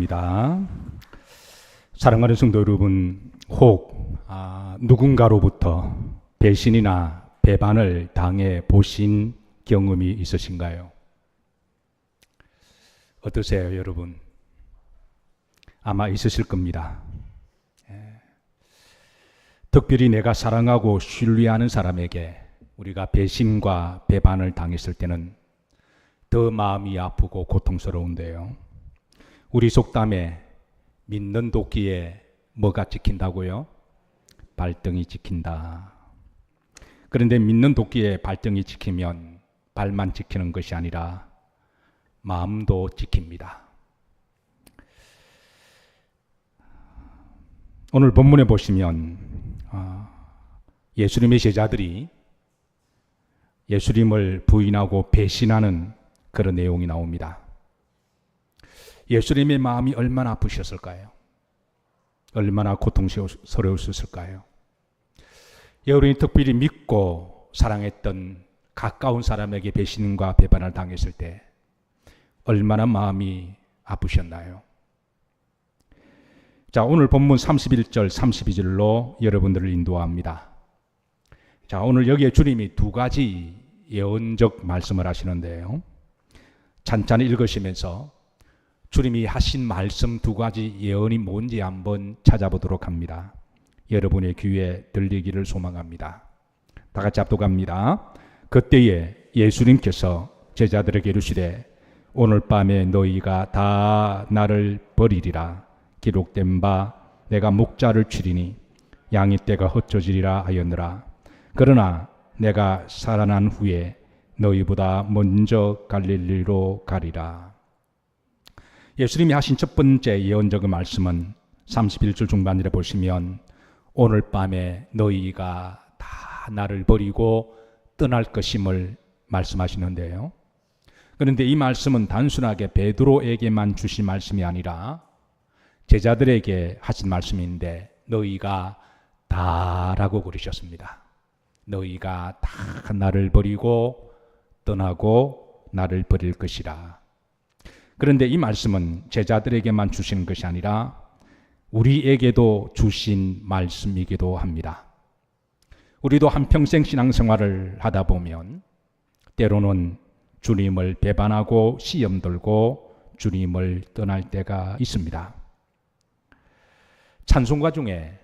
말씀입니다. 사랑하는 성도 여러분, 혹 누군가로부터 배신이나 배반을 당해 보신 경험이 있으신가요? 어떠세요, 여러분? 아마 있으실 겁니다. 특별히 내가 사랑하고 신뢰하는 사람에게 우리가 배신과 배반을 당했을 때는 더 마음이 아프고 고통스러운데요. 우리 속담에 믿는 도끼에 뭐가 찍힌다고요? 발등이 찍힌다. 그런데 믿는 도끼에 발등이 찍히면 발만 찍히는 것이 아니라 마음도 찍힙니다. 오늘 본문에 보시면 예수님의 제자들이 예수님을 부인하고 배신하는 그런 내용이 나옵니다. 예수님의 마음이 얼마나 아프셨을까요? 얼마나 고통스러우셨을까요? 여러분이 특별히 믿고 사랑했던 가까운 사람에게 배신과 배반을 당했을 때 얼마나 마음이 아프셨나요? 자, 오늘 본문 31절, 32절로 여러분들을 인도합니다. 자, 오늘 여기에 주님이 두 가지 예언적 말씀을 하시는데요. 찬찬히 읽으시면서 주님이 하신 말씀 두 가지 예언이 뭔지 한번 찾아보도록 합니다. 여러분의 귀에 들리기를 소망합니다. 다 같이 합독합니다. 그때에 예수님께서 제자들에게 이르시되 오늘 밤에 너희가 다 나를 버리리라. 기록된 바 내가 목자를 치리니 양의 떼가 흩어지리라 하였느라. 그러나 내가 살아난 후에 너희보다 먼저 갈릴리로 가리라. 예수님이 하신 첫 번째 예언적 말씀은 31절 중반절에 보시면 오늘 밤에 너희가 다 나를 버리고 떠날 것임을 말씀하시는데요. 그런데 이 말씀은 단순하게 베드로에게만 주신 말씀이 아니라 제자들에게 하신 말씀인데 너희가 다라고 그러셨습니다. 너희가 다 나를 버리고 떠나고 나를 버릴 것이라. 그런데 이 말씀은 제자들에게만 주시는 것이 아니라 우리에게도 주신 말씀이기도 합니다. 우리도 한평생 신앙생활을 하다 보면 때로는 주님을 배반하고 시험 들고 주님을 떠날 때가 있습니다. 찬송가 중에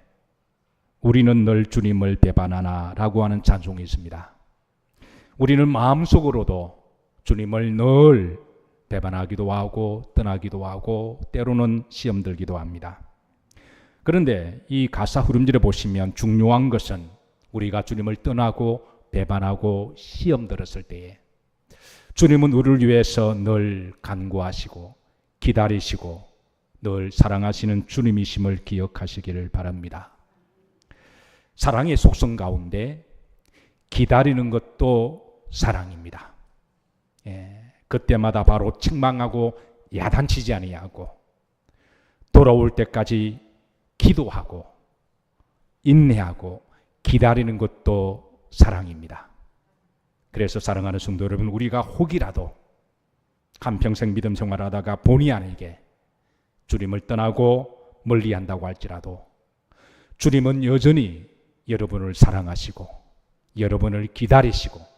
우리는 늘 주님을 배반하나 라고 하는 찬송이 있습니다. 우리는 마음속으로도 주님을 늘 배반하기도 하고 떠나기도 하고 때로는 시험 들기도 합니다. 그런데 이 가사 흐름지를 보시면 중요한 것은 우리가 주님을 떠나고 배반하고 시험 들었을 때에 주님은 우리를 위해서 늘 간구하시고 기다리시고 늘 사랑하시는 주님이심을 기억하시기를 바랍니다. 사랑의 속성 가운데 기다리는 것도 사랑입니다. 그때마다 바로 책망하고 야단치지 아니하고 돌아올 때까지 기도하고 인내하고 기다리는 것도 사랑입니다. 그래서 사랑하는 성도 여러분, 우리가 혹이라도 한평생 믿음 생활하다가 본의 아니게 주님을 떠나고 멀리한다고 할지라도 주님은 여전히 여러분을 사랑하시고 여러분을 기다리시고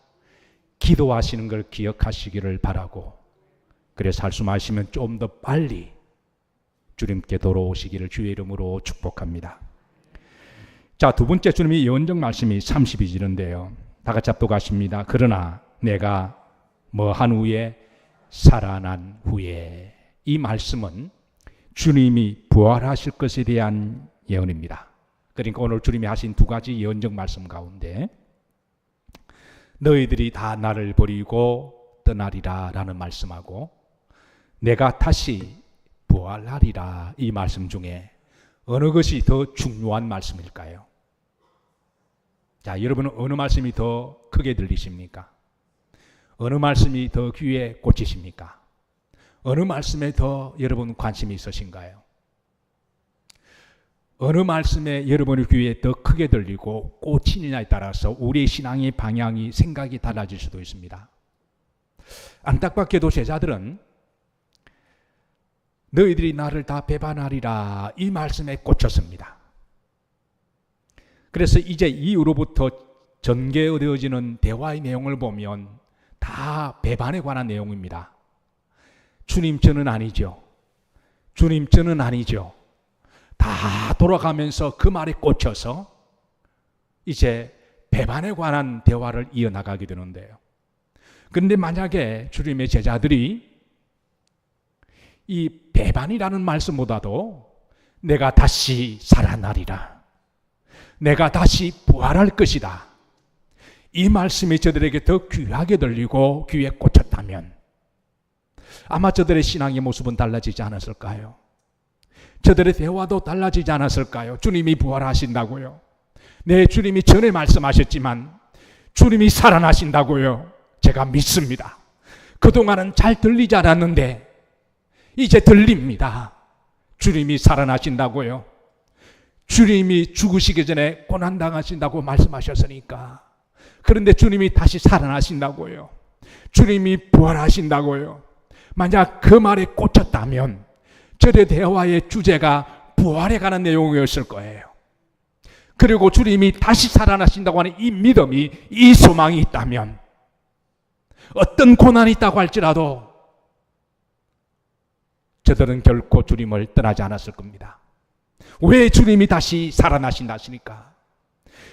기도하시는 걸 기억하시기를 바라고, 그래서 말씀하시면 좀 더 빨리 주님께 돌아오시기를 주의 이름으로 축복합니다. 자, 두 번째 주님의 예언적 말씀이 32절인데요. 다 같이 합독하십니다. 그러나 내가 뭐한 후에 살아난 후에. 이 말씀은 주님이 부활하실 것에 대한 예언입니다. 그러니까 오늘 주님이 하신 두 가지 예언적 말씀 가운데 너희들이 다 나를 버리고 떠나리라 라는 말씀하고 내가 다시 부활하리라, 이 말씀 중에 어느 것이 더 중요한 말씀일까요? 자, 여러분은 어느 말씀이 더 크게 들리십니까? 어느 말씀이 더 귀에 꽂히십니까? 어느 말씀에 더 여러분 관심이 있으신가요? 어느 말씀에 여러분의 귀에 더 크게 들리고 꽂히느냐에 따라서 우리의 신앙의 방향이, 생각이 달라질 수도 있습니다. 안타깝게도 제자들은 너희들이 나를 다 배반하리라 이 말씀에 꽂혔습니다. 그래서 이제 이후로부터 전개되어지는 대화의 내용을 보면 다 배반에 관한 내용입니다. 주님 저는 아니죠. 주님 저는 아니죠. 다 돌아가면서 그 말에 꽂혀서 이제 배반에 관한 대화를 이어나가게 되는데요. 그런데 만약에 주님의 제자들이 이 배반이라는 말씀보다도 내가 다시 살아나리라, 내가 다시 부활할 것이다, 이 말씀이 저들에게 더 귀하게 들리고 귀에 꽂혔다면 아마 저들의 신앙의 모습은 달라지지 않았을까요? 저들의 대화도 달라지지 않았을까요? 주님이 부활하신다고요. 네, 주님이 전에 말씀하셨지만 주님이 살아나신다고요. 제가 믿습니다. 그동안은 잘 들리지 않았는데 이제 들립니다. 주님이 살아나신다고요. 주님이 죽으시기 전에 고난당하신다고 말씀하셨으니까. 그런데 주님이 다시 살아나신다고요. 주님이 부활하신다고요. 만약 그 말에 꽂혔다면 저의 대화의 주제가 부활에 관한 내용이었을 거예요. 그리고 주님이 다시 살아나신다고 하는 이 믿음이, 이 소망이 있다면 어떤 고난이 있다고 할지라도 저들은 결코 주님을 떠나지 않았을 겁니다. 왜 주님이 다시 살아나신다 하시니까?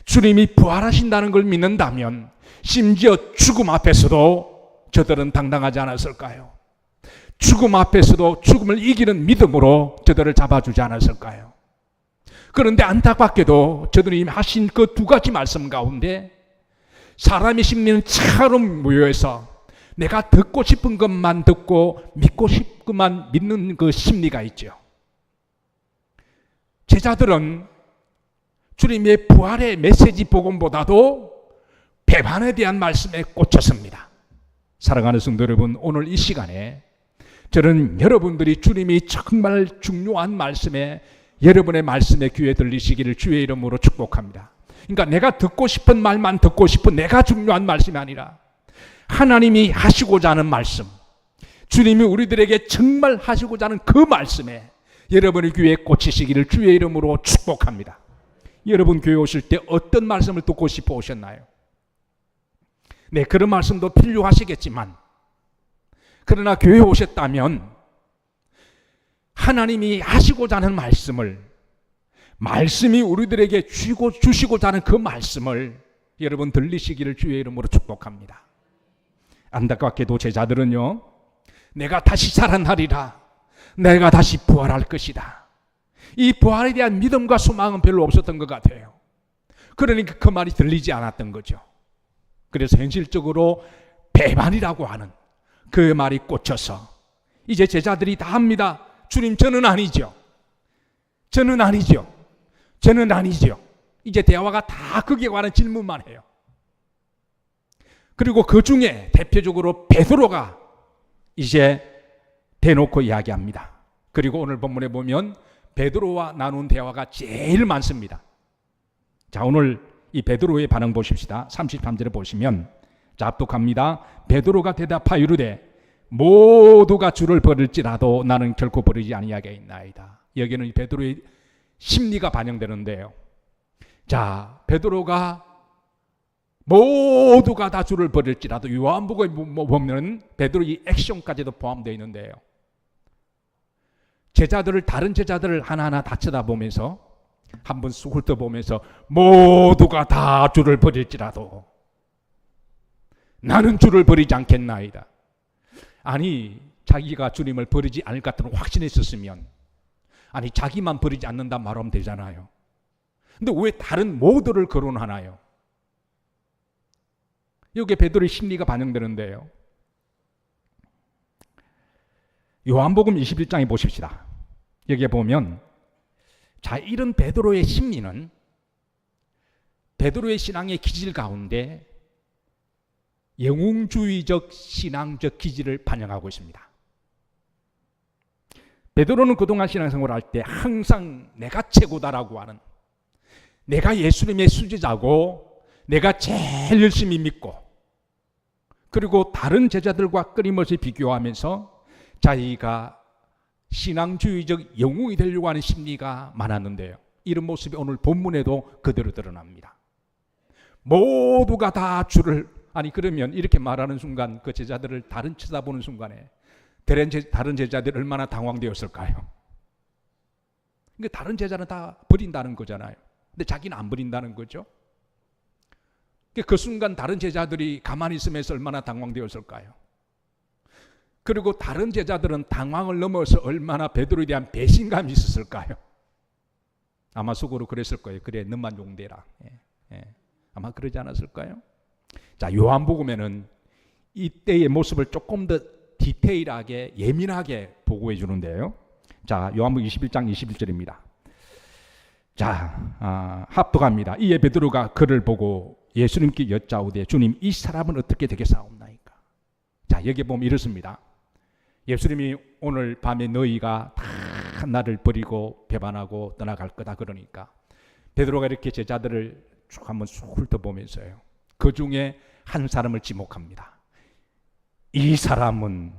주님이 부활하신다는 걸 믿는다면 심지어 죽음 앞에서도 저들은 당당하지 않았을까요? 죽음 앞에서도 죽음을 이기는 믿음으로 저들을 잡아주지 않았을까요? 그런데 안타깝게도 저들이 하신 그 두 가지 말씀 가운데 사람의 심리는 차로 모여서 내가 듣고 싶은 것만 듣고 믿고 싶은 것만 믿는 그 심리가 있죠. 제자들은 주님의 부활의 메시지 복음보다도 배반에 대한 말씀에 꽂혔습니다. 사랑하는 성도 여러분, 오늘 이 시간에 저는 여러분들이 주님이 정말 중요한 말씀에, 여러분의 말씀에 귀에 들리시기를 주의 이름으로 축복합니다. 그러니까 내가 듣고 싶은 말만 듣고 싶은 내가 중요한 말씀이 아니라 하나님이 하시고자 하는 말씀, 주님이 우리들에게 정말 하시고자 하는 그 말씀에 여러분의 귀에 꽂히시기를 주의 이름으로 축복합니다. 여러분 교회 오실 때 어떤 말씀을 듣고 싶어 오셨나요? 네, 그런 말씀도 필요하시겠지만 그러나 교회에 오셨다면 하나님이 하시고자 하는 말씀이 우리들에게 주시고자 하는 그 말씀을 여러분 들리시기를 주의 이름으로 축복합니다. 안타깝게도 제자들은요, 내가 다시 살아나리라, 내가 다시 부활할 것이다, 이 부활에 대한 믿음과 소망은 별로 없었던 것 같아요. 그러니까 그 말이 들리지 않았던 거죠. 그래서 현실적으로 배반이라고 하는 그 말이 꽂혀서 이제 제자들이 다 합니다. 주님 저는 아니죠. 저는 아니죠. 저는 아니죠. 이제 대화가 다 거기에 관한 질문만 해요. 그리고 그 중에 대표적으로 베드로가 이제 대놓고 이야기합니다. 그리고 오늘 본문에 보면 베드로와 나눈 대화가 제일 많습니다. 자, 오늘 이 베드로의 반응 보십시다. 33절에 보시면 자, 압독합니다. 베드로가 대답하여 이르되 모두가 주를 버릴지라도 나는 결코 버리지 아니하겠나이다. 여기는 베드로의 심리가 반영되는데요. 자, 베드로가 모두가 다 주를 버릴지라도, 요한복음에 보면 베드로의 액션까지도 포함되어 있는데요. 다른 제자들을 하나하나 다 쳐다보면서 한번 쑥 훑어보면서 모두가 다 주를 버릴지라도 나는 주를 버리지 않겠나이다. 아니, 자기가 주님을 버리지 않을 것 같은 확신했었으면 아니 자기만 버리지 않는다 말하면 되잖아요. 근데 왜 다른 모두를 거론하나요? 여기에 베드로의 심리가 반영되는데요. 요한복음 21장에 보십시다. 여기에 보면 자, 이런 베드로의 심리는 베드로의 신앙의 기질 가운데 영웅주의적 신앙적 기질을 반영하고 있습니다. 베드로는 그동안 신앙생활을 할 때 항상 내가 최고다라고 하는, 내가 예수님의 수제자고 내가 제일 열심히 믿고, 그리고 다른 제자들과 끊임없이 비교하면서 자기가 신앙주의적 영웅이 되려고 하는 심리가 많았는데요. 이런 모습이 오늘 본문에도 그대로 드러납니다. 모두가 다 주를, 아니 그러면 이렇게 말하는 순간 그 제자들을 다른 쳐다보는 순간에 다른 제자들이 얼마나 당황되었을까요? 그러니까 다른 제자는 다 버린다는 거잖아요. 근데 자기는 안 버린다는 거죠. 그 순간 다른 제자들이 가만히 있으면서 얼마나 당황되었을까요? 그리고 다른 제자들은 당황을 넘어서 얼마나 베드로에 대한 배신감이 있었을까요? 아마 속으로 그랬을 거예요. 그래, 너만 용대라. 아마 그러지 않았을까요? 자, 요한복음에는 이때의 모습을 조금 더 디테일하게 예민하게 보고해 주는데요. 자, 요한복음 21장 21절입니다. 자, 합독합니다. 이에 베드로가 그를 보고 예수님께 여짜오되 주님, 이 사람은 어떻게 되겠사옵나이까? 자, 여기 보면 이렇습니다. 예수님이 오늘 밤에 너희가 다 나를 버리고 배반하고 떠나갈 거다 그러니까 베드로가 이렇게 제자들을 쭉 한번 훑어보면서요, 그 중에 한 사람을 지목합니다. 이 사람은,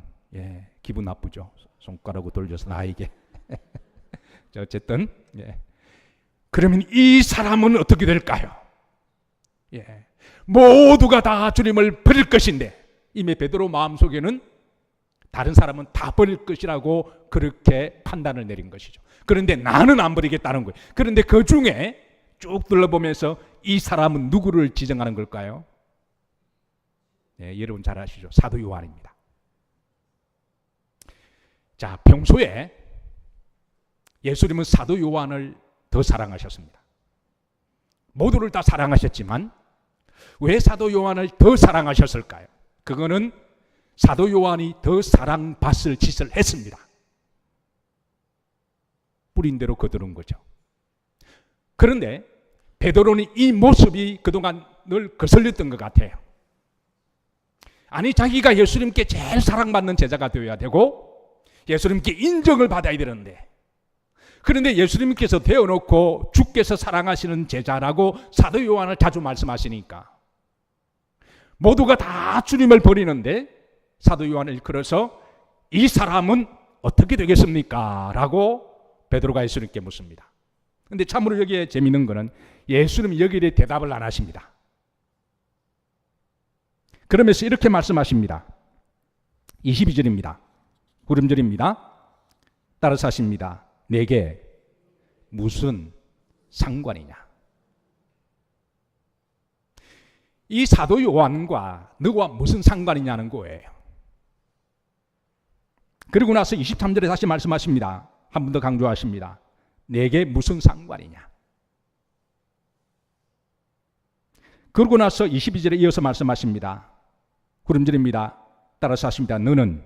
기분 나쁘죠. 손가락으로 돌려서 나에게. 어쨌든, 그러면 이 사람은 어떻게 될까요? 모두가 다 주님을 버릴 것인데 이미 베드로 마음속에는 다른 사람은 다 버릴 것이라고 그렇게 판단을 내린 것이죠. 그런데 나는 안 버리겠다는 거예요. 그런데 그 중에 쭉 둘러보면서 이 사람은 누구를 지정하는 걸까요? 여러분 잘 아시죠? 사도 요한입니다. 자, 평소에 예수님은 사도 요한을 더 사랑하셨습니다. 모두를 다 사랑하셨지만 왜 사도 요한을 더 사랑하셨을까요? 그거는 사도 요한이 더 사랑받을 짓을 했습니다. 뿌린 대로 거두는 거죠. 그런데 베드로는 이 모습이 그동안 늘 거슬렸던 것 같아요. 아니, 자기가 예수님께 제일 사랑받는 제자가 되어야 되고 예수님께 인정을 받아야 되는데, 그런데 예수님께서 되어놓고 주께서 사랑하시는 제자라고 사도 요한을 자주 말씀하시니까 모두가 다 주님을 버리는데 사도 요한을 일컬어서 이 사람은 어떻게 되겠습니까? 라고 베드로가 예수님께 묻습니다. 그런데 참으로 여기에 재미있는 것은 예수님이 여기에 대답을 안 하십니다. 그러면서 이렇게 말씀하십니다. 22절입니다. 구름절입니다. 따라서 하십니다. 내게 무슨 상관이냐? 이 사도 요한과 너와 무슨 상관이냐는 거예요. 그리고 나서 23절에 다시 말씀하십니다. 한 번 더 강조하십니다. 내게 무슨 상관이냐? 그러고 나서 22절에 이어서 말씀하십니다. 구름절입니다. 따라서 하십니다. 너는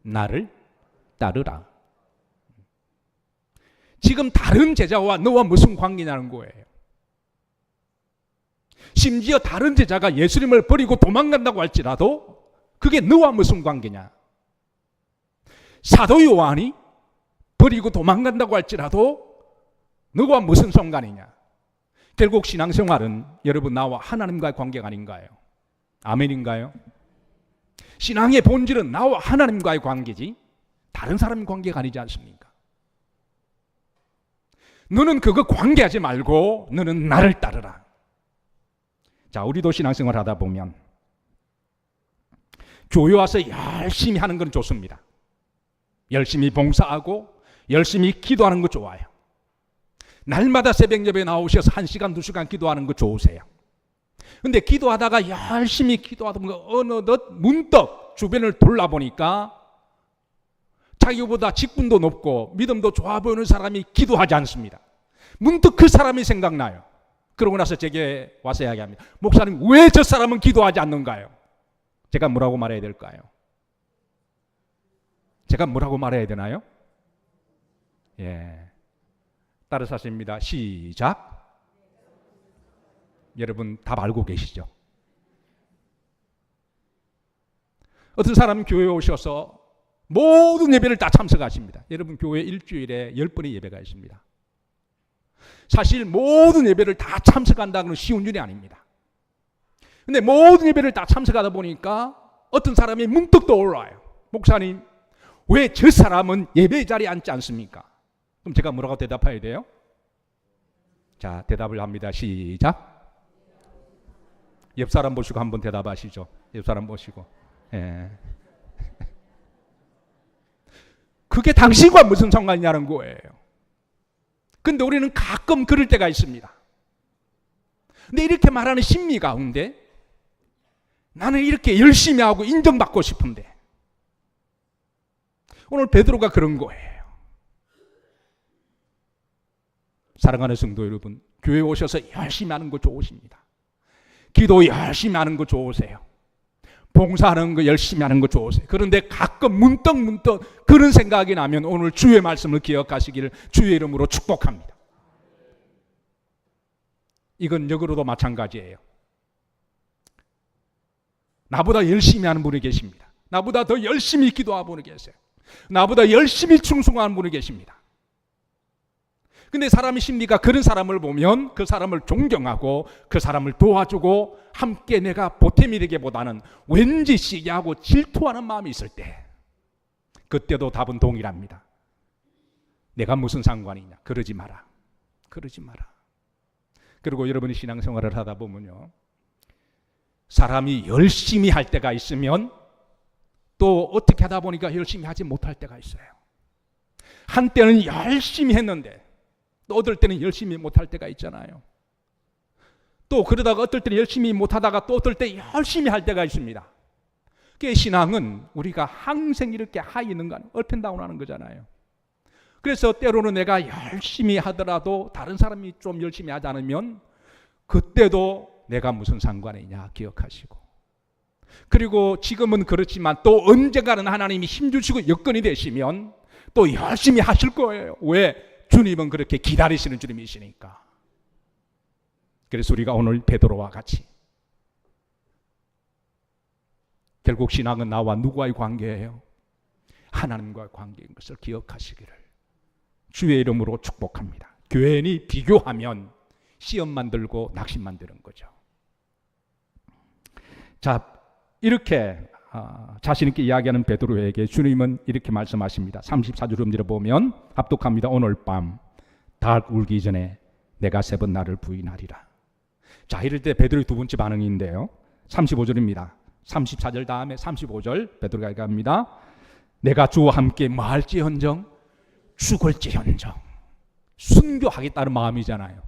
나를 따르라. 지금 다른 제자와 너와 무슨 관계냐는 거예요. 심지어 다른 제자가 예수님을 버리고 도망간다고 할지라도 그게 너와 무슨 관계냐? 사도 요한이 버리고 도망간다고 할지라도 너와 무슨 상관이냐? 결국 신앙생활은 여러분 나와 하나님과의 관계가 아닌가요? 아멘인가요? 신앙의 본질은 나와 하나님과의 관계지 다른 사람의 관계가 아니지 않습니까? 너는 그거 관계하지 말고 너는 나를 따르라. 자, 우리도 신앙생활 하다 보면 교회 와서 열심히 하는 건 좋습니다. 열심히 봉사하고 열심히 기도하는 거 좋아요. 날마다 새벽 예배 나오셔서 1시간 2시간 기도하는 거 좋으세요. 근데 기도하다가 열심히 기도하다 보니까 어느덧 문득 주변을 돌아보니까 자기보다 직분도 높고 믿음도 좋아 보이는 사람이 기도하지 않습니다. 문득 그 사람이 생각나요. 그러고 나서 제게 와서 이야기합니다. 목사님, 왜 저 사람은 기도하지 않는가요? 제가 뭐라고 말해야 될까요? 제가 뭐라고 말해야 되나요? 따라서 하십니다. 시작. 여러분 답 알고 계시죠? 어떤 사람은 교회에 오셔서 모든 예배를 다 참석하십니다. 여러분 교회 일주일에 10번의 예배가 있습니다. 사실 모든 예배를 다 참석한다는 건 쉬운 일이 아닙니다. 근데 모든 예배를 다 참석하다 보니까 어떤 사람이 문득 떠올라요. 목사님, 왜 저 사람은 예배 자리에 앉지 않습니까? 그럼 제가 뭐라고 대답해야 돼요? 자, 대답을 합니다. 시작. 옆 사람 보시고 한번 대답하시죠. 옆 사람 보시고. 예. 그게 당신과 무슨 상관이냐는 거예요. 근데 우리는 가끔 그럴 때가 있습니다. 근데 이렇게 말하는 심리 가운데 나는 이렇게 열심히 하고 인정받고 싶은데 오늘 베드로가 그런 거예요. 사랑하는 성도 여러분, 교회 오셔서 열심히 하는 거 좋으십니다. 기도 열심히 하는 거 좋으세요. 봉사하는 거 열심히 하는 거 좋으세요. 그런데 가끔 문득 그런 생각이 나면 오늘 주의 말씀을 기억하시기를 주의 이름으로 축복합니다. 이건 역으로도 마찬가지예요. 나보다 열심히 하는 분이 계십니다. 나보다 더 열심히 기도하는 분이 계세요. 나보다 열심히 충성하는 분이 계십니다. 근데 사람의 심리가 그런 사람을 보면 그 사람을 존경하고 그 사람을 도와주고 함께 내가 보탬이 되기보다는 왠지 시기하고 질투하는 마음이 있을 때 그때도 답은 동일합니다. 내가 무슨 상관이냐. 그러지 마라. 그러지 마라. 그리고 여러분이 신앙생활을 하다 보면요, 사람이 열심히 할 때가 있으면 또 어떻게 하다 보니까 열심히 하지 못할 때가 있어요. 한때는 열심히 했는데 또 어떨 때는 열심히 못할 때가 있잖아요. 또 그러다가 어떨 때는 열심히 못하다가 또 어떨 때 열심히 할 때가 있습니다. 그게 신앙은 우리가 항상 이렇게 하이는 거 얼펜다운하는 거잖아요. 그래서 때로는 내가 열심히 하더라도 다른 사람이 좀 열심히 하지 않으면 그때도 내가 무슨 상관이냐 기억하시고, 그리고 지금은 그렇지만 또 언젠가는 하나님이 힘주시고 여건이 되시면 또 열심히 하실 거예요. 왜? 주님은 그렇게 기다리시는 주님이시니까. 그래서 우리가 오늘 베드로와 같이 결국 신앙은 나와 누구와의 관계예요? 하나님과의 관계인 것을 기억하시기를 주의 이름으로 축복합니다. 괜히 비교하면 시험만 들고 낙심만 드는 거죠. 자, 이렇게 자신 있게 이야기하는 베드로에게 주님은 이렇게 말씀하십니다. 34절 보면 합독합니다. 오늘 밤 닭 울기 전에 내가 3번 나를 부인하리라. 자, 이럴 때 베드로의 두 번째 반응인데요, 35절입니다. 34절 다음에 35절 베드로가 얘기합니다. 내가 주와 함께 뭐 할지언정 죽을지언정. 순교하겠다는 마음이잖아요.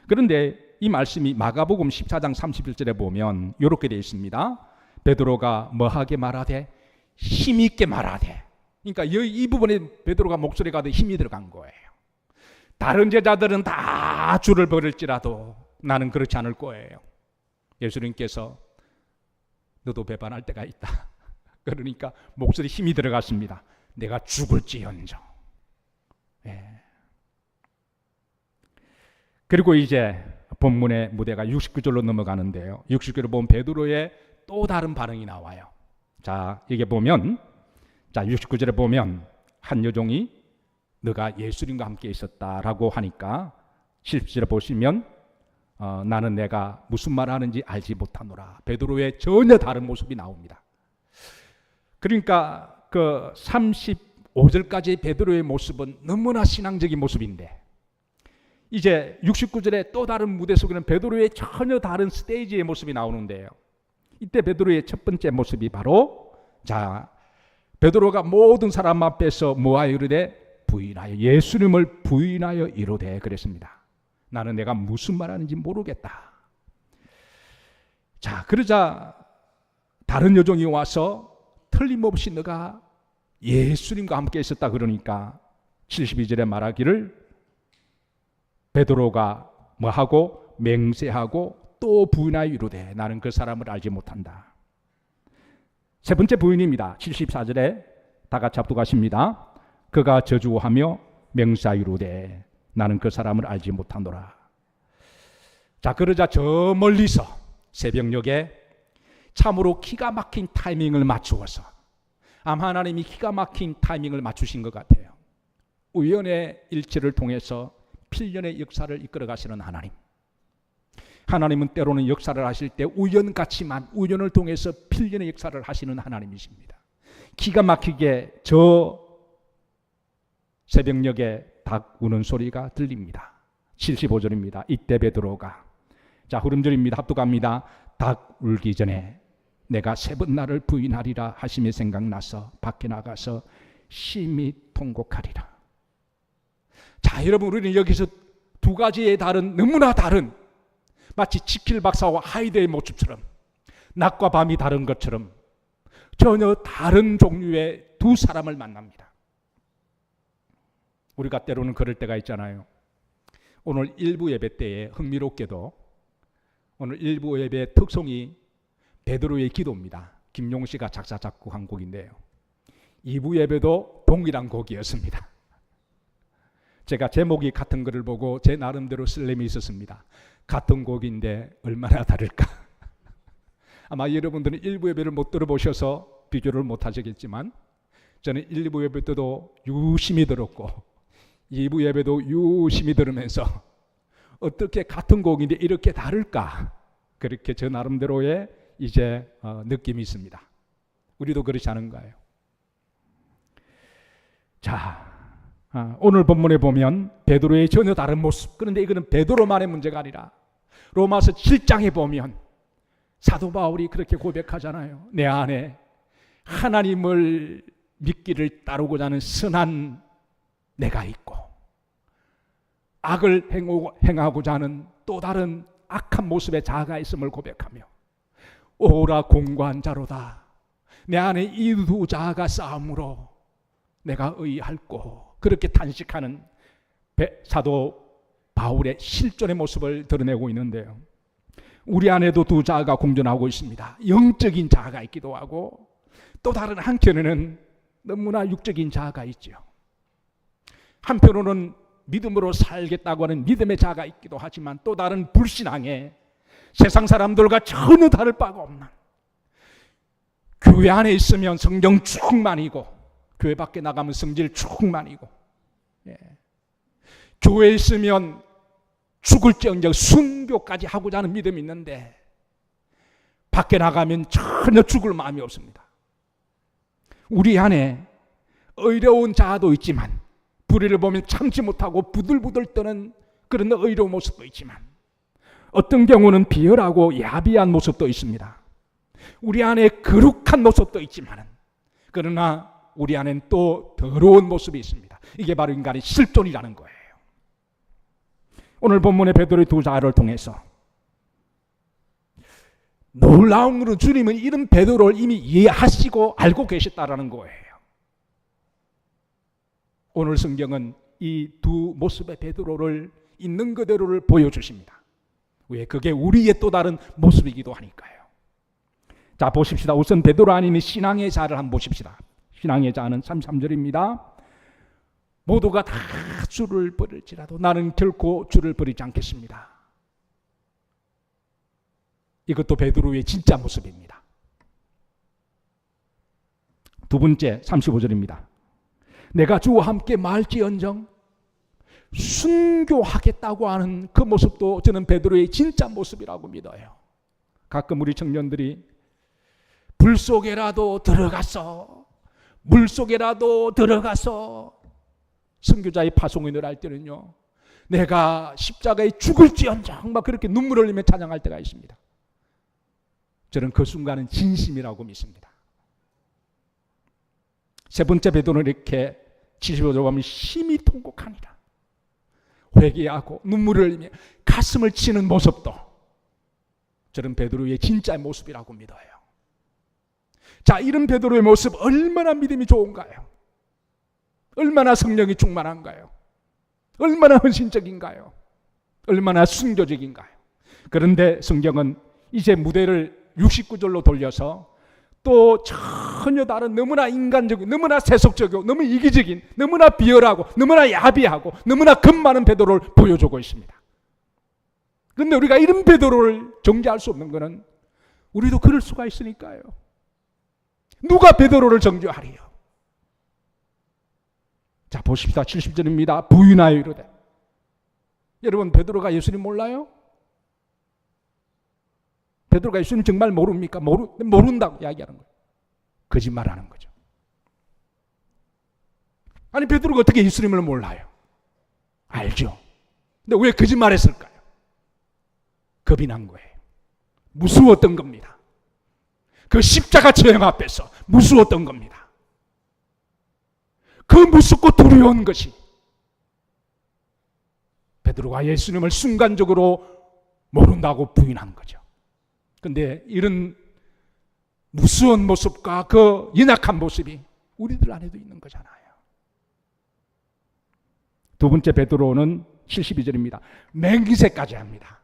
그런데 이 말씀이 마가복음 14장 31절에 보면 이렇게 되어 있습니다. 베드로가 뭐하게 말하되? 힘있게 말하되. 그러니까 이 부분에 베드로가 목소리가 더 힘이 들어간 거예요. 다른 제자들은 다 주를 버릴지라도 나는 그렇지 않을 거예요. 예수님께서 너도 배반할 때가 있다. 그러니까 목소리 힘이 들어갔습니다. 내가 죽을지언정. 예. 그리고 이제 본문의 무대가 69절로 넘어가는데요, 69절을 보면 베드로의 또 다른 반응이 나와요. 자, 이게 보면, 자, 69절에 보면 한 여종이 너가 예수님과 함께 있었다라고 하니까 70절에 보시면 나는 내가 무슨 말을 하는지 알지 못하노라. 베드로의 전혀 다른 모습이 나옵니다. 그러니까 그 35절까지 베드로의 모습은 너무나 신앙적인 모습인데 이제 69절에 또 다른 무대 속에는 베드로의 전혀 다른 스테이지의 모습이 나오는데요, 이때 베드로의 첫 번째 모습이 바로, 자, 베드로가 모든 사람 앞에서 뭐하여 이르되 부인하여, 예수님을 부인하여 이르되 그랬습니다. 나는 내가 무슨 말하는지 모르겠다. 자, 그러자 다른 여종이 와서 틀림없이 너가 예수님과 함께 있었다 그러니까 72절에 말하기를 베드로가 뭐하고 맹세하고 또 부인하여 이르되 나는 그 사람을 알지 못한다. 세 번째 부인입니다. 74절에 다 같이 합독하십니다. 그가 저주하며 맹세하여 이르되 나는 그 사람을 알지 못하노라. 자, 그러자 저 멀리서 새벽녘에 참으로 기가 막힌 타이밍을 맞추어서, 아마 하나님이 기가 막힌 타이밍을 맞추신 것 같아요. 우연의 일치를 통해서 필연의 역사를 이끌어 가시는 하나님. 하나님은 때로는 역사를 하실 때 우연같이만, 우연을 통해서 필연의 역사를 하시는 하나님이십니다. 기가 막히게 저 새벽녘에 닭 우는 소리가 들립니다. 75절입니다. 이때 베드로가, 자 후름절입니다. 합독합니다. 닭 울기 전에 내가 세 번 나를 부인하리라 하심이 생각나서 밖에 나가서 심히 통곡하리라. 자 여러분, 우리는 여기서 두 가지의 다른, 너무나 다른, 마치 지킬 박사와 하이드의 모습처럼, 낮과 밤이 다른 것처럼 전혀 다른 종류의 두 사람을 만납니다. 우리가 때로는 그럴 때가 있잖아요. 오늘 일부 예배 때에 흥미롭게도 오늘 일부 예배의 특성이 베드로의 기도입니다. 김용 씨가 작사 작곡한 곡인데요. 2부 예배도 동일한 곡이었습니다. 제가 제목이 같은 것을 보고 제 나름대로 슬램이 있었습니다. 같은 곡인데 얼마나 다를까? 아마 여러분들은 1부 예배를 못 들어보셔서 비교를 못 하시겠지만 저는 1부 예배 때도 유심히 들었고 2부 예배도 유심히 들으면서 어떻게 같은 곡인데 이렇게 다를까? 그렇게 저 나름대로의 이제 느낌이 있습니다. 우리도 그렇지 않은가요? 자, 오늘 본문에 보면 베드로의 전혀 다른 모습. 그런데 이거는 베드로만의 문제가 아니라 로마서 7장에 보면 사도 바울이 그렇게 고백하잖아요. 내 안에 하나님을 믿기를 따르고자 하는 선한 내가 있고 악을 행하고자 하는 또 다른 악한 모습의 자아가 있음을 고백하며 오라 공고한 자로다. 내 안에 이 두 자아가 싸움으로 내가 의할고, 그렇게 탄식하는 사도 바울의 실존의 모습을 드러내고 있는데요. 우리 안에도 두 자아가 공존하고 있습니다. 영적인 자아가 있기도 하고 또 다른 한편에는 너무나 육적인 자아가 있죠. 한편으로는 믿음으로 살겠다고 하는 믿음의 자아가 있기도 하지만 또 다른 불신앙에 세상 사람들과 전혀 다를 바가 없는, 교회 안에 있으면 성령 충만이고 교회 밖에 나가면 성질 충만이고, 교회에 있으면 죽을지언정 순교까지 하고자 하는 믿음이 있는데 밖에 나가면 전혀 죽을 마음이 없습니다. 우리 안에 의로운 자아도 있지만 불의를 보면 참지 못하고 부들부들 떠는 그런 의로운 모습도 있지만 어떤 경우는 비열하고 야비한 모습도 있습니다. 우리 안에 거룩한 모습도 있지만 그러나 우리 안엔 또 더러운 모습이 있습니다. 이게 바로 인간의 실존이라는 거예요. 오늘 본문의 베드로의 두 자아를 통해서 놀라운 것은 주님은 이런 베드로를 이미 이해하시고 알고 계셨다라는 거예요. 오늘 성경은 이 두 모습의 베드로를 있는 그대로를 보여주십니다. 왜? 그게 우리의 또 다른 모습이기도 하니까요. 자, 보십시다. 우선 베드로 아닌 신앙의 자를 한번 보십시다. 신앙의 자는 33절입니다. 모두가 다 주를 버릴지라도 나는 결코 주를 버리지 않겠습니다. 이것도 베드로의 진짜 모습입니다. 두 번째 35절입니다. 내가 주와 함께 말지언정 순교하겠다고 하는 그 모습도 저는 베드로의 진짜 모습이라고 믿어요. 가끔 우리 청년들이 불 속에라도 들어가서 물 속에라도 들어가서 선교자의 파송인을 할 때는요, 내가 십자가에 죽을지언정 막 그렇게 눈물을 흘리며 찬양할 때가 있습니다. 저는 그 순간은 진심이라고 믿습니다. 세 번째 베드로는 이렇게 75절 보면 심히 통곡하니라. 회개하고 눈물을 흘리며 가슴을 치는 모습도 저는 베드로의 진짜 모습이라고 믿어요. 자, 이런 베드로의 모습 얼마나 믿음이 좋은가요? 얼마나 성령이 충만한가요? 얼마나 헌신적인가요? 얼마나 순교적인가요? 그런데 성경은 이제 무대를 69절로 돌려서 또 전혀 다른 너무나 인간적이고 너무나 세속적이고 너무 이기적인 너무나 비열하고 너무나 야비하고 너무나 겁 많은 베드로를 보여주고 있습니다. 그런데 우리가 이런 베드로를 정죄할 수 없는 것은 우리도 그럴 수가 있으니까요. 누가 베드로를 정죄하리요? 자, 보십시다. 70절입니다. 부인하여 이르되. 여러분, 베드로가 예수님 몰라요? 베드로가 예수님 정말 모릅니까? 모른다고 이야기하는 거예요. 거짓말하는 거죠. 아니 베드로가 어떻게 예수님을 몰라요? 알죠. 근데 왜 거짓말했을까요? 겁이 난 거예요. 무서웠던 겁니다. 그 십자가 처형 앞에서 무서웠던 겁니다. 그 무섭고 두려운 것이 베드로가 예수님을 순간적으로 모른다고 부인한 거죠. 그런데 이런 무서운 모습과 그 연약한 모습이 우리들 안에도 있는 거잖아요. 두 번째 베드로는 72절입니다. 맹세까지 합니다.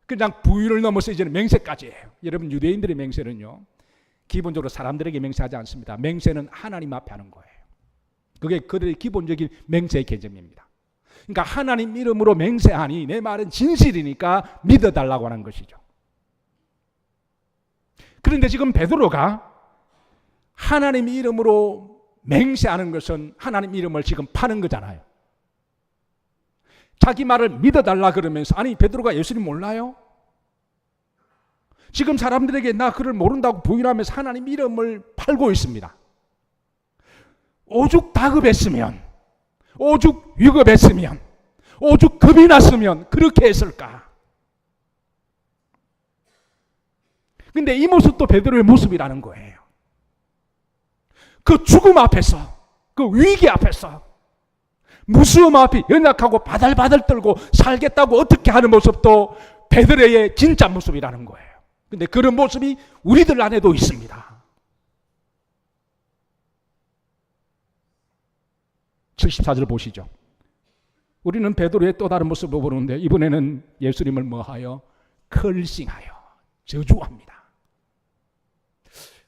그냥 부인을 넘어서 이제는 맹세까지 해요. 여러분 유대인들의 맹세는요, 기본적으로 사람들에게 맹세하지 않습니다. 맹세는 하나님 앞에 하는 거예요. 그게 그들의 기본적인 맹세의 개념입니다. 그러니까 하나님 이름으로 맹세하니 내 말은 진실이니까 믿어달라고 하는 것이죠. 그런데 지금 베드로가 하나님 이름으로 맹세하는 것은 하나님 이름을 지금 파는 거잖아요. 자기 말을 믿어달라 그러면서, 아니 베드로가 예수님 몰라요? 지금 사람들에게 나 그를 모른다고 부인하면서 하나님 이름을 팔고 있습니다. 오죽 다급했으면, 오죽 위급했으면, 오죽 겁이 났으면 그렇게 했을까? 근데 이 모습도 베드로의 모습이라는 거예요. 그 죽음 앞에서, 그 위기 앞에서, 무서움 앞에 연약하고 바들바들 떨고 살겠다고 어떻게 하는 모습도 베드로의 진짜 모습이라는 거예요. 근데 그런 모습이 우리들 안에도 있습니다. 74절 보시죠. 우리는 베드로의 또 다른 모습을 보는데 이번에는 예수님을 뭐하여? cursing하여, 저주합니다.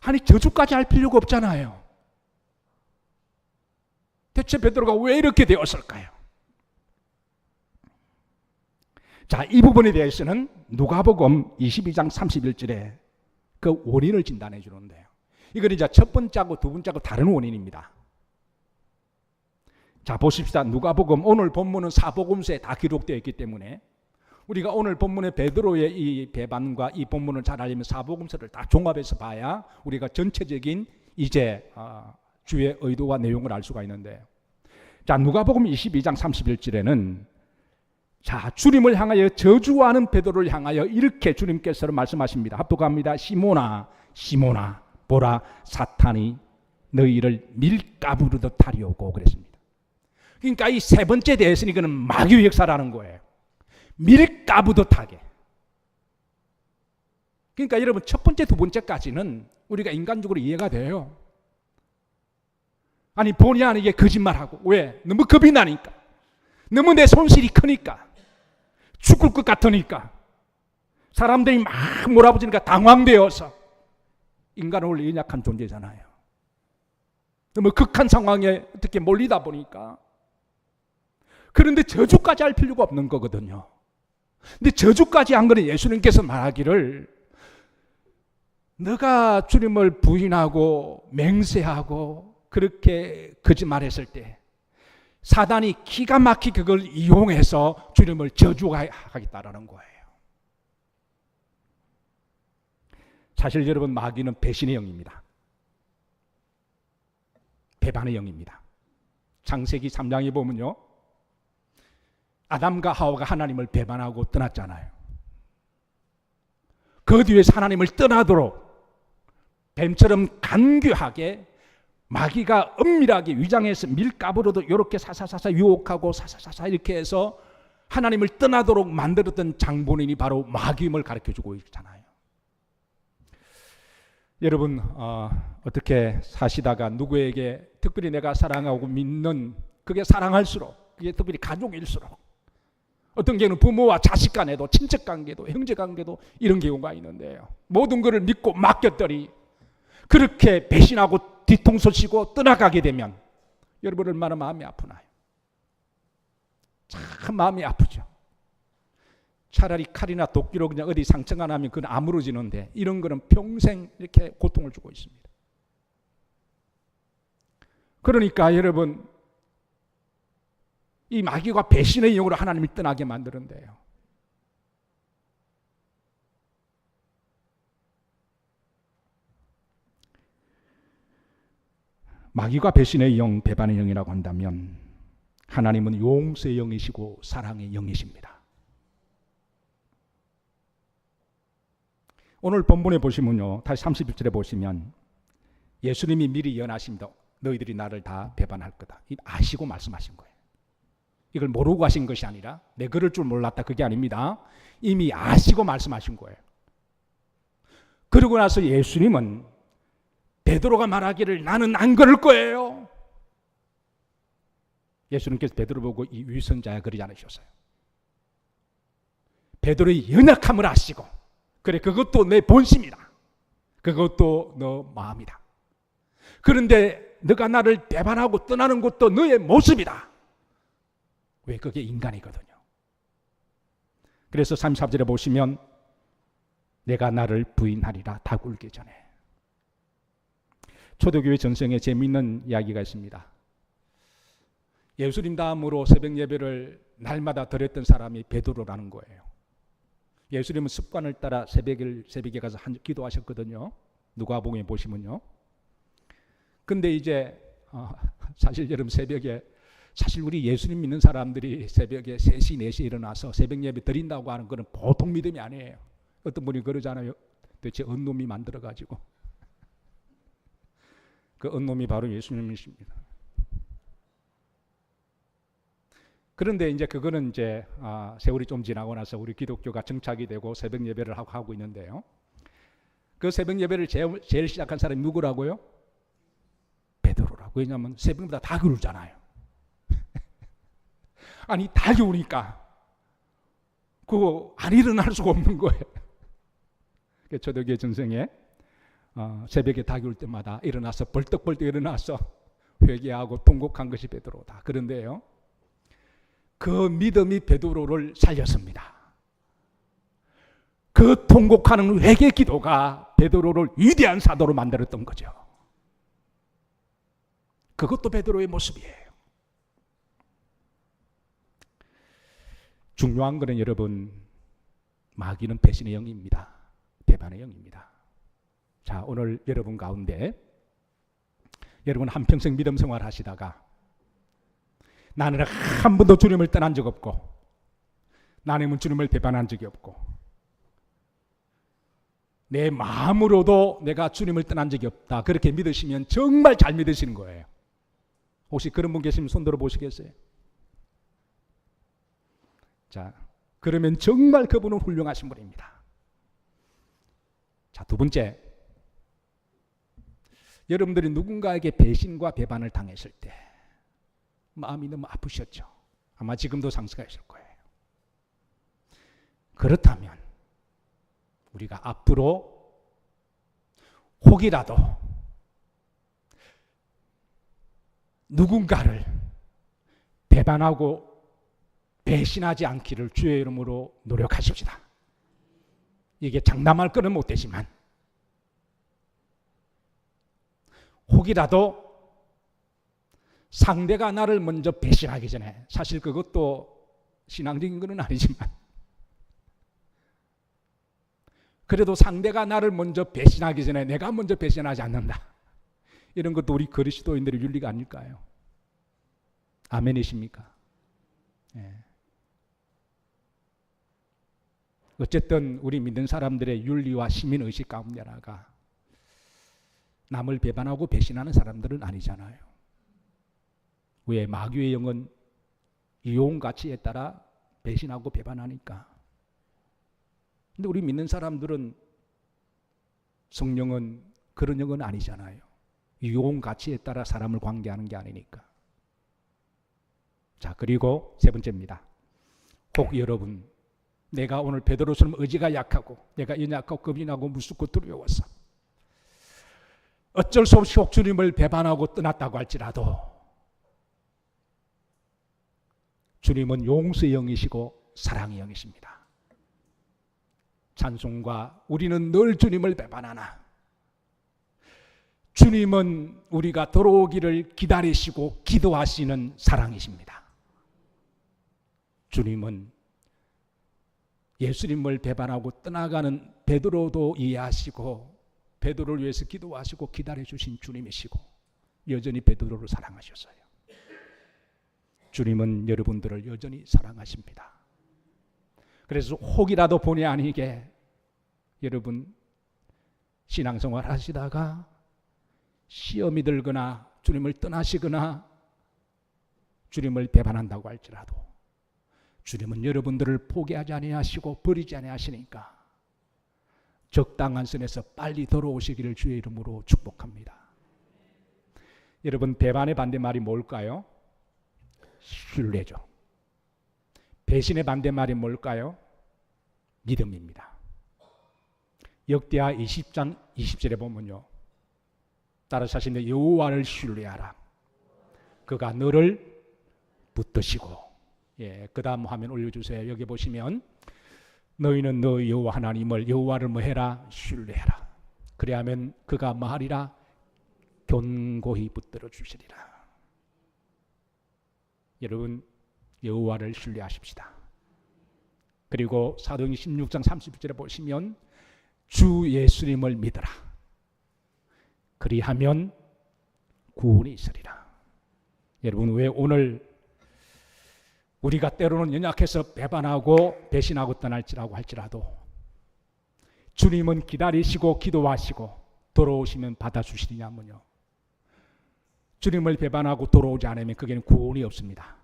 아니 저주까지 할 필요가 없잖아요. 대체 베드로가 왜 이렇게 되었을까요? 자, 이 부분에 대해서는 누가복음 22장 31절에 그 원인을 진단해 주는데요. 이건 이제 첫 번째하고 두 번째하고 다른 원인입니다. 자, 보십시다. 누가복음, 오늘 본문은 사복음서에 다 기록되어 있기 때문에 우리가 오늘 본문의 베드로의 이 배반과 이 본문을 잘 알려면 사복음서를 다 종합해서 봐야 우리가 전체적인 이제 주의 의도와 내용을 알 수가 있는데, 자, 누가복음 22장 31절에는 자, 주님을 향하여 저주하는 베드로를 향하여 이렇게 주님께서 말씀하십니다. 합독합니다. 시몬아, 시몬아, 보라, 사탄이 너희를 밀가부르듯 하려고 그랬습니다. 그러니까 이 세 번째 대해서는 이거는 마귀의 역사라는 거예요. 밀가부듯하게. 그러니까 여러분 첫 번째, 두 번째까지는 우리가 인간적으로 이해가 돼요. 아니 본의 아니게 거짓말하고, 왜? 너무 겁이 나니까, 너무 내 손실이 크니까, 죽을 것 같으니까, 사람들이 막 몰아붙이니까 당황되어서. 인간은 원래 연약한 존재잖아요. 너무 극한 상황에 어떻게 몰리다 보니까. 그런데 저주까지 할 필요가 없는 거거든요. 근데 저주까지 한 거는 예수님께서 말하기를 너가 주님을 부인하고 맹세하고 그렇게 거짓말했을 때 사단이 기가 막히게 그걸 이용해서 주님을 저주하겠다라는 거예요. 사실 여러분 마귀는 배신의 영입니다. 배반의 영입니다. 창세기 3장에 보면요, 아담과 하와가 하나님을 배반하고 떠났잖아요. 그 뒤에 하나님을 떠나도록 뱀처럼 간교하게 마귀가 은밀하게 위장해서 밀가부로도 이렇게 사사사사 유혹하고 사사사사 이렇게 해서 하나님을 떠나도록 만들었던 장본인이 바로 마귀임을 가르쳐주고 있잖아요. 여러분 어떻게 사시다가 누구에게 특별히 내가 사랑하고 믿는, 그게 사랑할수록, 그게 특별히 가족일수록, 어떤 경우는 부모와 자식 간에도, 친척 관계도, 형제 관계도 이런 경우가 있는데요, 모든 것을 믿고 맡겼더니 그렇게 배신하고 뒤통수 치고 떠나가게 되면 여러분 얼마나 마음이 아프나요? 참 마음이 아프죠. 차라리 칼이나 도끼로 그냥 어디 상처가 나면 그건 아물어지는데 이런 거는 평생 이렇게 고통을 주고 있습니다. 그러니까 여러분 이 마귀가 배신의 영으로 하나님을 떠나게 만드는데요, 마귀가 배신의 영, 배반의 영이라고 한다면 하나님은 용서의 영이시고 사랑의 영이십니다. 오늘 본문에 보시면요, 다시 31절에 보시면 예수님이 미리 예언하십니다. 너희들이 나를 다 배반할 거다. 아시고 말씀하신 거예요. 이걸 모르고 하신 것이 아니라 내 그럴 줄 몰랐다, 그게 아닙니다. 이미 아시고 말씀하신 거예요. 그러고 나서 예수님은 베드로가 말하기를 나는 안 그럴 거예요. 예수님께서 베드로 보고 이 위선자야 그러지 않으셨어요. 베드로의 연약함을 아시고, 그래 그것도 내 본심이다, 그것도 너 마음이다, 그런데 너가 나를 배반하고 떠나는 것도 너의 모습이다. 왜? 그게 인간이거든요. 그래서 34절에 보시면 내가 나를 부인하리라, 닭 울기 전에. 초대교회 전생에 재미있는 이야기가 있습니다. 예수님 다음으로 새벽 예배를 날마다 드렸던 사람이 베드로라는 거예요. 예수님은 습관을 따라 새벽에 가서 기도하셨거든요. 누가복음에 보시면요. 근데 이제 사실 여러분 새벽에, 사실 우리 예수님 믿는 사람들이 새벽에 3시, 4시에 일어나서 새벽 예배 드린다고 하는 것은 보통 믿음이 아니에요. 어떤 분이 그러잖아요. 도대체 언놈이 만들어가지고. 그 언놈이 바로 예수님이십니다. 그런데 이제 그거는 이제 세월이 좀 지나고 나서 우리 기독교가 정착이 되고 새벽 예배를 하고 있는데요. 그 새벽 예배를 제일 시작한 사람이 누구라고요? 베드로라고. 왜냐하면 새벽보다 다 그러잖아요. 아니 다 기우니까 그거 안 일어날 수가 없는 거예요. 초대교회 전생에 새벽에 다 기울 때마다 일어나서 벌떡벌떡 일어나서 회개하고 통곡한 것이 베드로다. 그런데요, 그 믿음이 베드로를 살렸습니다. 그 통곡하는 회개 기도가 베드로를 위대한 사도로 만들었던 거죠. 그것도 베드로의 모습이에요. 중요한 것은 여러분, 마귀는 배신의 영입니다. 배반의 영입니다. 자, 오늘 여러분 가운데 여러분 한평생 믿음 생활 하시다가 나는 한 번도 주님을 떠난 적 없고 나는 주님을 배반한 적이 없고 내 마음으로도 내가 주님을 떠난 적이 없다, 그렇게 믿으시면 정말 잘 믿으시는 거예요. 혹시 그런 분 계시면 손 들어 보시겠어요? 자, 그러면 정말 그분은 훌륭하신 분입니다. 자, 두 번째, 여러분들이 누군가에게 배신과 배반을 당했을 때 마음이 너무 아프셨죠? 아마 지금도 상처가 있을 거예요. 그렇다면 우리가 앞으로 혹이라도 누군가를 배반하고 배신하지 않기를 주의 이름으로 노력하십시다. 이게 장담할 거는 못 되지만 혹이라도 상대가 나를 먼저 배신하기 전에, 사실 그것도 신앙적인 건 아니지만 그래도 상대가 나를 먼저 배신하기 전에 내가 먼저 배신하지 않는다, 이런 것도 우리 그리스도인들의 윤리가 아닐까요? 아멘이십니까? 네. 어쨌든 우리 믿는 사람들의 윤리와 시민의식 가운데 하나가 남을 배반하고 배신하는 사람들은 아니잖아요. 왜? 마귀의 영은 이용 가치에 따라 배신하고 배반하니까. 근데 우리 믿는 사람들은, 성령은 그런 영은 아니잖아요. 이용 가치에 따라 사람을 관계하는 게 아니니까. 자, 그리고 세 번째입니다. 혹 여러분, 내가 오늘 베드로처럼 의지가 약하고 내가 연약하고 겁이 나고 무섭고 두려워서 어쩔 수 없이 혹 주님을 배반하고 떠났다고 할지라도 주님은 용서의 영이시고 사랑의 영이십니다. 찬송과 우리는 늘 주님을 배반하나 주님은 우리가 돌아오기를 기다리시고 기도하시는 사랑이십니다. 주님은 예수님을 배반하고 떠나가는 베드로도 이해하시고 베드로를 위해서 기도하시고 기다려주신 주님이시고 여전히 베드로를 사랑하셨어요. 주님은 여러분들을 여전히 사랑하십니다. 그래서 혹이라도 본의 아니게 여러분 신앙생활 하시다가 시험이 들거나 주님을 떠나시거나 주님을 배반한다고 할지라도 주님은 여러분들을 포기하지 아니하시고 버리지 아니하시니까 적당한 선에서 빨리 돌아오시기를 주의 이름으로 축복합니다. 여러분, 배반의 반대말이 뭘까요? 신뢰죠. 배신의 반대말이 뭘까요? 믿음입니다. 역대하 20장 20절에 보면요, 따라서 하시는데 여호와를 신뢰하라. 그가 너를 붙드시고, 그 다음 화면 올려주세요. 여기 보시면 너희는 너 여호와 하나님을 여호와를 뭐 해라? 신뢰해라. 그래야면 그가 뭐 하리라? 견고히 붙들어 주시리라. 여러분, 여호와를 신뢰하십시다. 그리고 사도행전 16장 30절에 보시면 주 예수님을 믿어라. 그리하면 구원이 있으리라. 여러분, 왜 오늘 우리가 때로는 연약해서 배반하고 배신하고 떠날지라고 할지라도 주님은 기다리시고 기도하시고 돌아오시면 받아주시느냐면요, 주님을 배반하고 돌아오지 않으면 그게는 구원이 없습니다.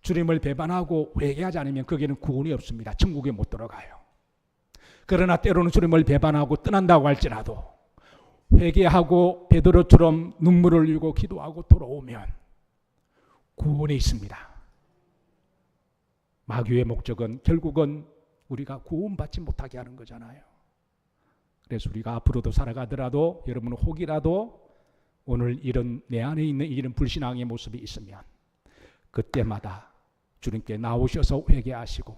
주님을 배반하고 회개하지 않으면 그게는 구원이 없습니다. 천국에 못 들어가요. 그러나 때로는 주님을 배반하고 떠난다고 할지라도 회개하고 베드로처럼 눈물을 흘리고 기도하고 돌아오면 구원이 있습니다. 마귀의 목적은 결국은 우리가 구원받지 못하게 하는 거잖아요. 그래서 우리가 앞으로도 살아가더라도 여러분 혹이라도 오늘 이런 내 안에 있는 이런 불신앙의 모습이 있으면 그때마다 주님께 나오셔서 회개하시고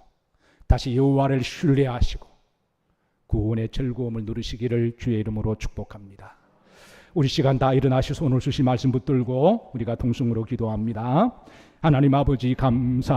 다시 여호와를 신뢰하시고 구원의 즐거움을 누리시기를 주의 이름으로 축복합니다. 우리 시간 다 일어나셔서 오늘 주신 말씀 붙들고 우리가 동성으로 기도합니다. 하나님 아버지 감사